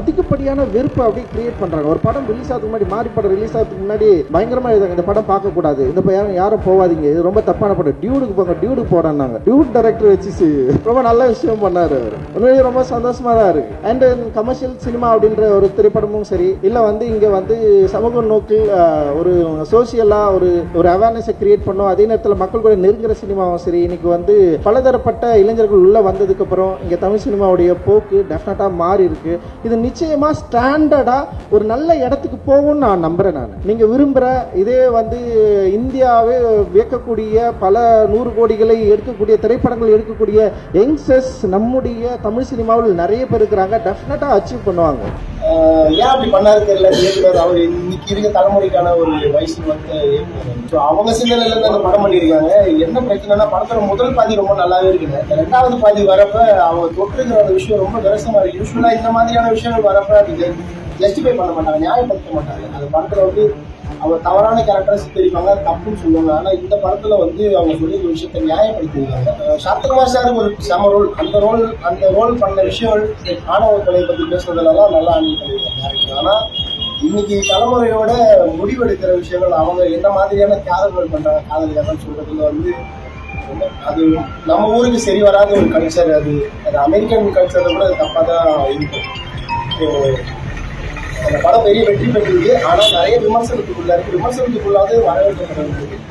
அதிகப்படியான வெறுப்பு அப்படியே கிரியேட் பண்றாங்க. ஒரு படம் ரிலீஸ் ஆகிறதுக்கு முன்னாடி, மாறி படம் ரிலீஸ் ஆகிறதுக்கு முன்னாடி பயங்கரமா எழுதாங்க, இந்த படம் பார்க்க கூடாது, இந்த யாரும் போவாதீங்க, இது ரொம்ப தப்பான படம், டியூடுக்கு போங்க, டியூடுக்கு போடாங்க. டியூட் டைரக்டர் வச்சு ரொம்ப நல்ல விஷயம் பண்ணாரு அவர். உண்மையிலேயே ரொம்ப சந்தோஷமா தான் இருக்கு. அண்ட் கமர்ஷியல் சினிமா அப்படின்ற ஒரு திரைப்படமும் சரி, இல்ல இங்க சமூக நோக்கில் ஒரு சோசியலா ஒரு அவேர்னஸை கிரியேட் பண்ணும், அதே நேரத்தில் மக்கள் கூட நெருங்குற சினிமாவும் சரி, இன்னைக்கு பலதரப்பட்ட இளைஞர்கள் உள்ள வந்ததுக்கு அப்புறம் இங்க தமிழ் சினிமாவுடைய போக்கு டெஃபினட்டா மாறி இருக்கு. இது நிச்சயமா ஸ்டாண்டர்டா ஒரு நல்ல இடத்துக்கு போகும்னு நான் நம்புறேன். நீங்க விரும்புற இதே இந்தியாவே வியக்கக்கூடிய பல 100 கோடிகளை எடுக்கக்கூடிய திரைப்படங்கள் எடுக்கக்கூடிய யங்ஸ்டர்ஸ் நம்முடைய தமிழ் சினிமாவில் நிறைய பேர் இருக்கிறாங்க. டெஃபினட்டா அச்சீவ் பண்ணுவாங்க. ஏன் அப்படி பண்ணாரு தெரியல. இயக்குனர் அவர் இன்னைக்கு இருக்க தலைமுறைக்கான ஒரு வயசு அவங்க சிந்தனையில இருந்து அந்த படம் பண்ணியிருக்காங்க. என்ன பிரச்சனைனா, படத்தோட முதல் பாதி ரொம்ப நல்லாவே இருக்குங்க. ரெண்டாவது பாதி வரப்ப அவங்க தொற்றுங்கிற அந்த விஷயம் ரொம்ப விரசமா இருக்கு. யூஸ்வலா இந்த மாதிரியான விஷயங்கள் வரப்ப அது ஜஸ்டிஃபை பண்ண மாட்டாங்க, நியாயப்படுத்த மாட்டாங்க. அந்த படத்துல அவங்க தவறான கேரக்டரை சித்தரிப்பாங்க, தப்புன்னு சொல்லுவாங்க. ஆனா இந்த படத்துல அவங்க சொல்லி ஒரு விஷயத்தை நியாயப்படுத்திருக்காங்க. சரத்குமார் சார் ஒரு செம ரோல், அந்த ரோல் பண்ண விஷயங்கள் ஆணவ கொலை பத்தி பேசுறதுலாம் நல்லா ஹேண்டில் பண்ணியிருக்காங்க. ஆனா இன்னைக்கு தலைமுறையோட முடிவெடுக்கிற விஷயங்கள், அவங்க என்ன மாதிரியான தியாகங்கள் பண்றாங்க, காதல் சொல்றதுல அது நம்ம ஊருக்கு சரி வராத ஒரு கல்ச்சர். அது அமெரிக்கன் கல்ச்சரை கூட தப்பா தான் இருக்கும். அந்த படம் பெரிய வெற்றி பெற்றிருக்கு. ஆனால் நிறைய விமர்சனத்துக்குள்ளாரு, விமர்சனத்துக்குள்ளாவது வரவேற்கப்படுறது.